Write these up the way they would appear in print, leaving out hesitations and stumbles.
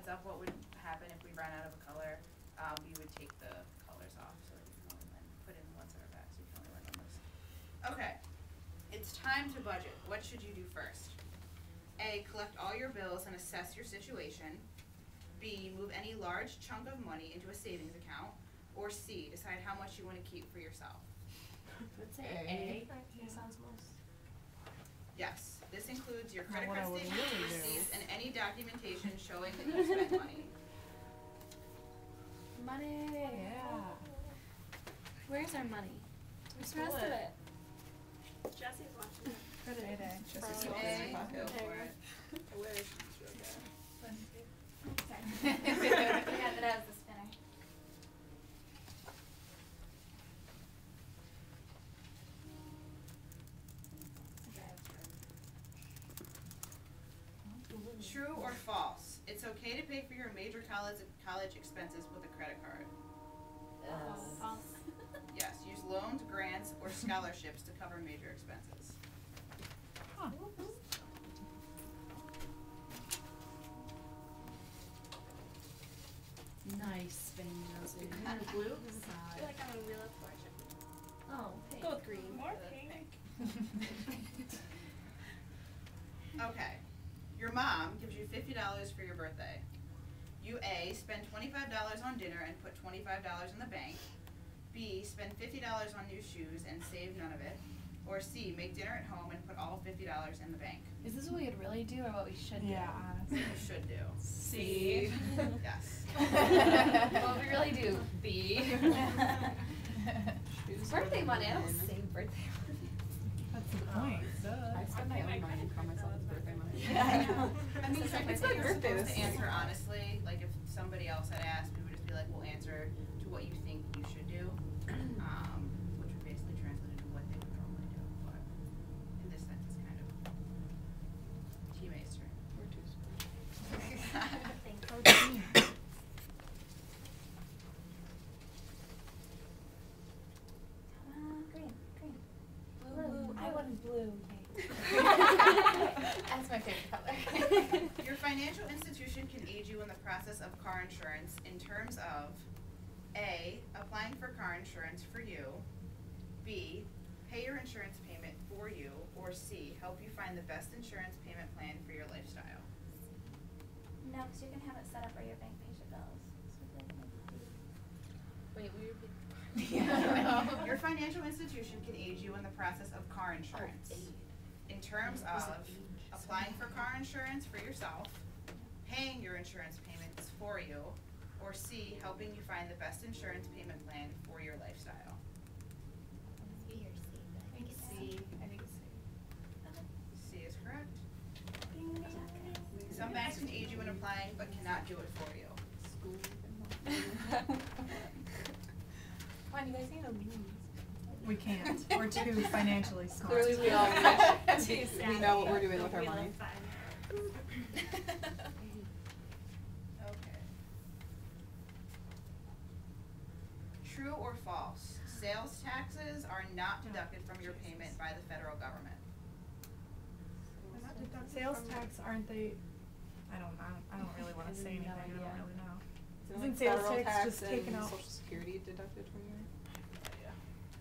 heads up what would happen if we ran out of a color. We would take the colors off so that you can only put in the ones that are back, so you can only win on those. Okay, it's time to budget. What should you do first? A, collect all your bills and assess your situation. B, move any large chunk of money into a savings account. Or C, decide how much you want to keep for yourself. Let's say A. Sounds most. Yes, this includes your credit Not card what I would statements, really do. receipts, and any documentation showing that you spent money. Money. Yeah. Where's our money? Where's the rest of it? Jesse's watching it. Payday. Just A, go for it. I wish. Sorry. Forgot that I was the spinner. True or false? It's okay to pay for your major college expenses with a credit card. False. Yes, use loans, grants, or scholarships to cover major expenses. Huh. Nice spinning those. Kind of blue. I Side. feel like I'm a Wheel of Fortune. Oh, pink. Go with green. More pink. Okay. Your mom gives you $50 for your birthday. You A, spend $25 on dinner and put $25 in the bank. B, spend $50 on new shoes and save none of it. Or C, make dinner at home and put all $50 in the bank. Is this what we would really do or what we should do? Yeah, honestly. You should do. C. Yes. What we really do? B. Birthday money. I don't save birthday money. That's the point. I spend my own money and call myself as birthday money. Yeah, I know. I mean, It's like I my think you're birthday supposed this to answer year. honestly. Like if somebody else had asked, we would just be like, we'll answer to what you think you should do, which would basically translate into what they would normally do. But in this sense, it's kind of teammates' turn. We're too smart. Green. Blue. I wanted blue. That's my favorite color. Your financial institution can aid you in the process of car insurance in terms of A, applying for car insurance for you, B, pay your insurance payment for you, or C, help you find the best insurance payment plan for your lifestyle. No, because you can have it set up where your bank pays your bills. Wait, will you repeat? Your financial institution can aid you in the process of car insurance in terms of applying for car insurance for yourself, paying your insurance payments for you, or C, helping you find the best insurance payment plan for your lifestyle. B or C. I think it's C. I think it's C. C is correct. Some banks can aid you in applying but cannot do it for you. School. Come on, you guys need to leave. We can't. We're too financially smart. Clearly we all we know what we're doing with our Wheel money. of Finance. Okay. True or false? Sales taxes are not deducted from your payment by the federal government. Sales tax, aren't they? I don't really want to say anything. I don't really know. Isn't sales federal tax tax just taken and out? Social Security deducted from your?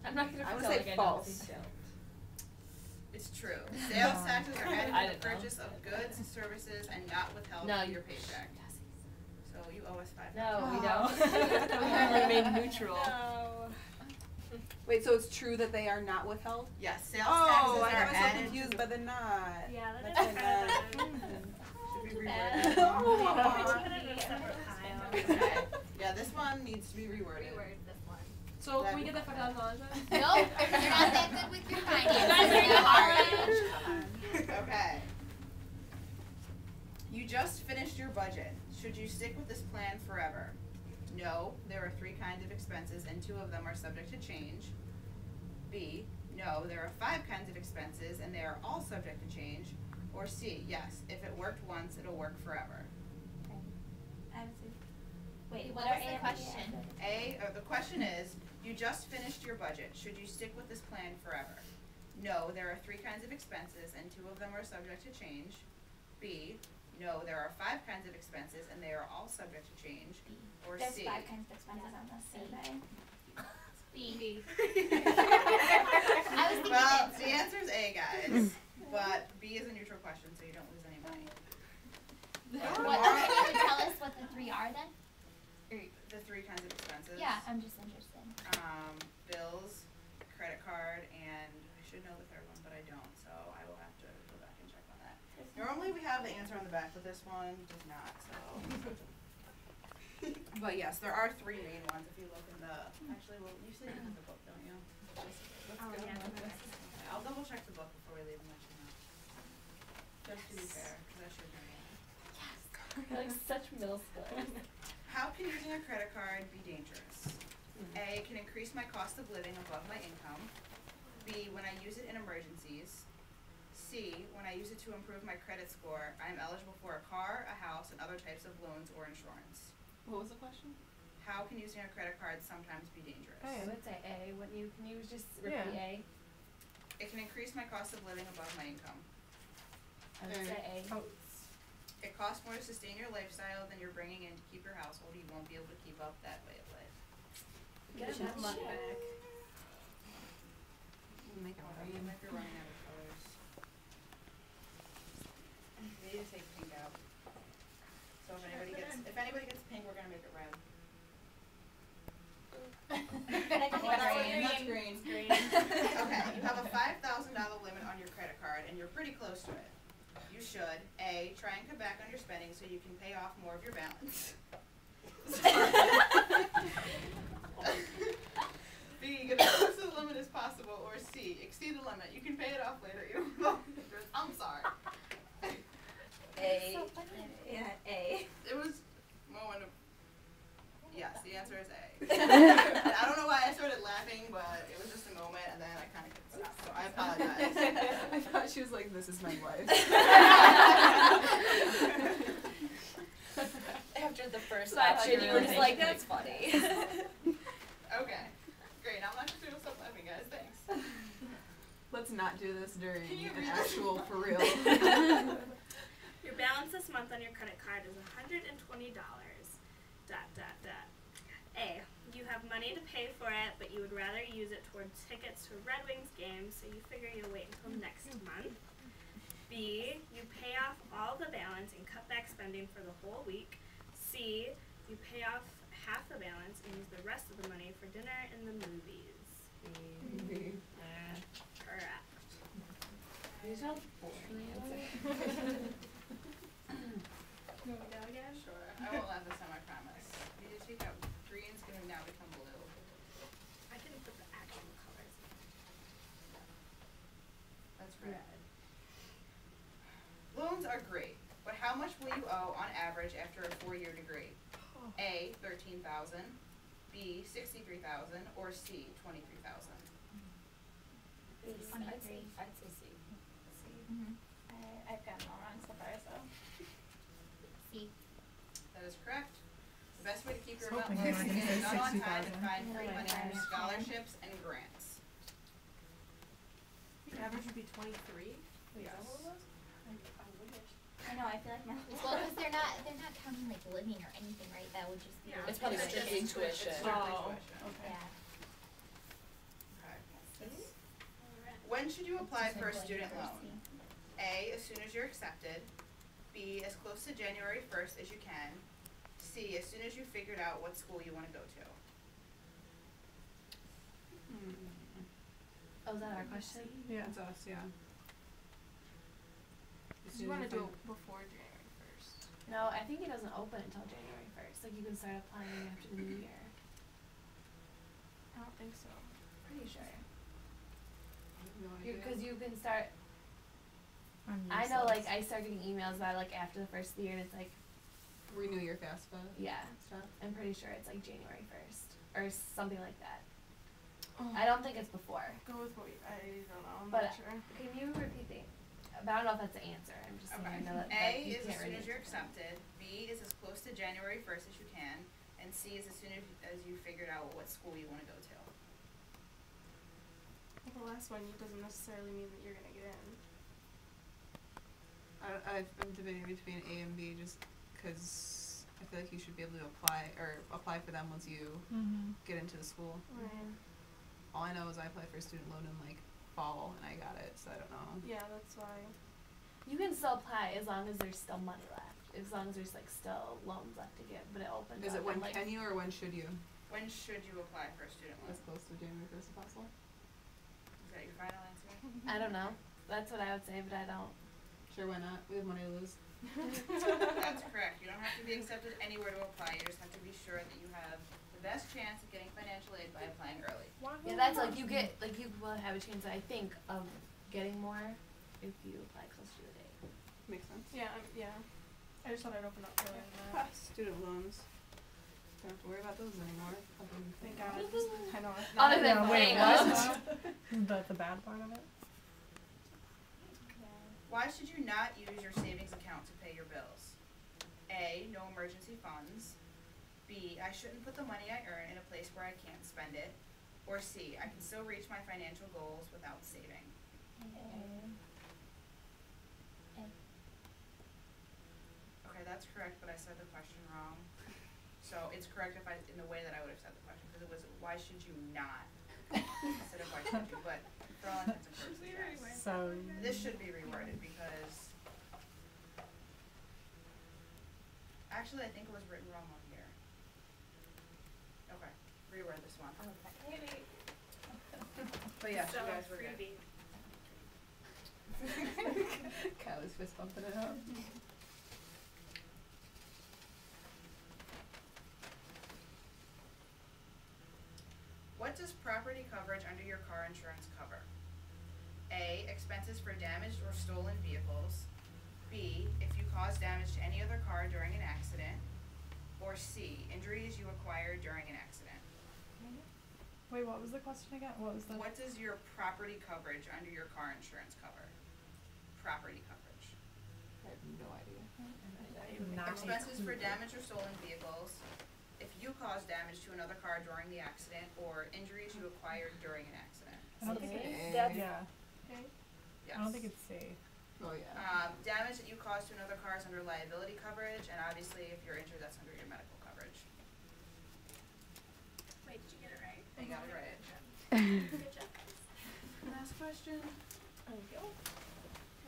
I'm not gonna I would pretend say like I know false. these don't. It's true. Sales taxes are added I to the didn't know. purchase of goods, services, and not withheld No, from you- your paycheck. So you owe us $5. No, we Oh. don't. We remain neutral. No. Wait, so it's true that they are not withheld? Yes, sales Oh, taxes I are got so added. confused by the not. Yeah, that That's is my kind bad. of Should we Bad. reword Oh. Put it in a separate pile. Okay. Yeah, this one needs to be reworded. Reword this one. So can we get that $5,000 then? Nope, you're not that good with your finances. You guys are It's in hard. Okay. You just finished your budget. Should you stick with this plan forever? No, there are 3 kinds of expenses and 2 of them are subject to change. B, no, there are 5 kinds of expenses and they are all subject to change. Or C, yes, if it worked once, it'll work forever. Wait, What what was are the A question? The question is, you just finished your budget. Should you stick with this plan forever? No, there are 3 kinds of expenses and 2 of them are subject to change. B, No, there are 5 kinds of expenses and they are all subject to change. Or There's C. 5 kinds of expenses on this survey. B. I was thinking Well, it. the answer is A, guys. But B is a neutral question, so you don't lose any money. What, okay, can you tell us what the 3 are then? The 3 kinds of expenses. Yeah, I'm just interested. Bills, credit card, and I should know the third one, but I don't, so I will have to go back and check on that. Normally we have the answer on the back, but this one does not, so. But yes, there are 3 main ones if you look in the, actually, well, you said you have the book, don't you? Let's Oh, go. yeah. Okay, I'll double check the book before we leave and let you know. Just to be fair, because I should know. You're like such middle schoolers. How can using a credit card be dangerous? A, can increase my cost of living above my income. B, when I use it in emergencies. C, when I use it to improve my credit score, I am eligible for a car, a house, and other types of loans or insurance. What was the question? How can using a credit card sometimes be dangerous? I would say A. What can you just repeat A? It can increase my cost of living above my income. I would say A. Oh, It costs more to sustain your lifestyle than you're bringing in to keep your household. You won't be able to keep up that way of life. Get that money back. Make it You might be running out of colors. We need to take pink out. So if anybody gets pink, we're gonna make it red. That's green. Okay, you have a $5,000 limit on your credit card and you're pretty close to it. You should, A, try and cut back on your spending so you can pay off more of your balance. B, get as close to the limit as possible, or C, exceed the limit. You can pay it off later. I'm sorry. A. So funny. Yeah, A. It was moment of. Yes, the answer is A. And I don't know why I started laughing, but it was just a moment, and then I kind of couldn't stop. So I apologize. I thought she was like, this is my life. After the first So I thought option, you you were were just thinking like, that's funny. Okay, great. Now I'm not just gonna stop laughing, guys. Thanks. Let's not do this during Can you an read actual for real. Your balance this month on your credit card is $120. ... A. You have money to pay for it, but you would rather use it towards tickets to Red Wings games, so you figure you'll wait until next month. B. You pay off all the balance and cut back spending for the whole week. C. You pay off half the balance and use the rest of the money for dinner and the movies. Correct. These are boring answers. You want to go again? Sure. I won't laugh this time. I promise. You need to take out green's gonna now become blue. I can put the actual colors. That's red. Loans are great, but how much will you owe on average after a 4-year degree? A, $13,000, B, $63,000, or C, $23,000? I'd say C. I've gotten all wrong so far, so. C. That is correct. The best way to keep your I was amount hoping low you is were to gonna say not on time and 60,000. find free Yeah, money like under that. scholarships and grants. The average would be 23? Yes. I know, I feel like my. Well, because they're not counting like living or anything, right? That would just be. Yeah. It's probably It's strictly just tuition. It's strictly Oh, tuition. okay. Yeah. Okay. When should you apply for a student loan? A, as soon as you're accepted. B, as close to January 1st as you can. C, as soon as you figured out what school you want to go to. Oh, is that our question? Yeah, it's us, yeah. You wanna do it before January 1st. No, I think it doesn't open until January 1st. Like, you can start applying after the new year. I don't think so. Pretty sure. No Because you can start, I'm I know, like, useless. I start getting emails about, like, after the first of the year, and it's like, Renew your FAFSA yeah, stuff. I'm pretty sure it's, like, January 1st. Or something like that. Oh. I don't think it's before. Go with what I don't know. I'm But, not sure. Can you repeat the, but I don't know if that's the answer. I'm just saying, I know that, A you is as can't soon renew as you're it. accepted. B is as close to January 1st as you can. And C is as soon as you figured out what school you want to go to. The last one doesn't necessarily mean that you're gonna get in. I'm debating between A and B just because I feel like you should be able to apply for them once you get into the school. Right. All I know is I applied for a student loan in like fall and I got it, so I don't know. Yeah, that's why. You can still apply as long as there's still money left. As long as there's like still loans left to give, but it opens Is up it when and, like, can you or when should you? When should you apply for a student loan? As close to January 1st as possible. Is that your final answer? I don't know. That's what I would say, but I don't. Sure, why not? We have money to lose. That's correct. You don't have to be accepted anywhere to apply. You just have to be sure that you have the best chance of getting financial aid by applying early. Yeah, that's like you get like you will have a chance, I think, of getting more if you apply close to the date. Makes sense. Yeah, yeah. I just thought I'd open up earlier than that. Student loans. Don't have to worry about those anymore. Thank God. I know. Other than no, wait, paying what? us. Is that the bad part of it? Why should you not use your savings account to pay your bills? A, no emergency funds. B, I shouldn't put the money I earn in a place where I can't spend it. Or C, I can still reach my financial goals without saving. Okay, that's correct, but I said the question wrong. So it's correct if in the way that I would have said the question, because it was why should you not instead of why should you, but for all intents and purposes, yes. So. This should be reworded because actually I think it was written wrong on here. Okay, reword this one. Maybe. But yeah, So, you guys were good. freebie. Kylie's fist bumping it up. What does property coverage under your car insurance cover? A, expenses for damaged or stolen vehicles. B, if you cause damage to any other car during an accident. Or C, injuries you acquire during an accident. Wait, what was the question again? What was the? What does your property coverage under your car insurance cover? Property coverage. I have no idea. Expenses for damage or stolen vehicles. If you cause damage to another car during the accident, or injuries you acquired during an accident. I don't think Okay. it's. Yeah. Yes. I don't think it's safe. Oh yeah. Damage that you cause to another car is under liability coverage, and obviously if you're injured, that's under your medical coverage. Wait, did you get it right? You got it right. Good job, guys. Last question. There you go.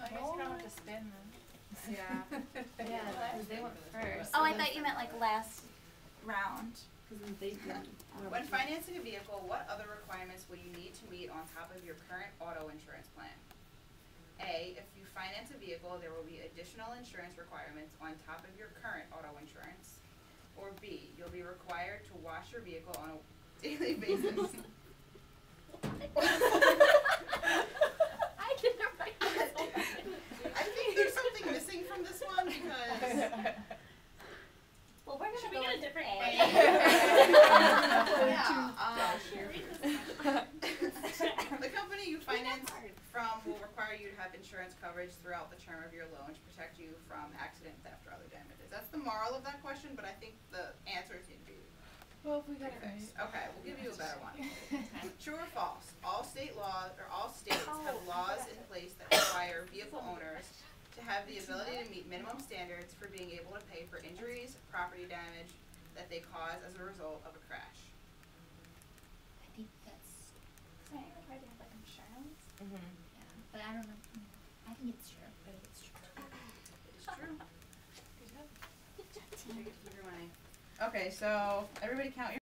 I guess you don't have to spin then. Yeah. Yeah, because they went first. Oh, I thought you meant like last round. When financing a vehicle, what other requirements will you need to meet on top of your current auto insurance plan? A, if you finance a vehicle, there will be additional insurance requirements on top of your current auto insurance. Or B, you'll be required to wash your vehicle on a daily basis. I didn't write this one. I think there's something missing from this one because Well, we're Should gonna we go get a with different A. way? the company you finance from will require you to have insurance coverage throughout the term of your loan to protect you from accident, theft, or other damages. That's the moral of that question, but I think the answers need to be Well, if we got it right. fixed. Okay, we'll give you a better one. True or false? All states have laws in place that require vehicle owners to have the ability to meet minimum standards for being able to pay for injuries, property damage that they cause as a result of a crash. I think that's, Right, like, why do you have like insurance? yeah, but I don't know. I think it's true. It's true. Good job. Keep your money. Okay, so everybody count your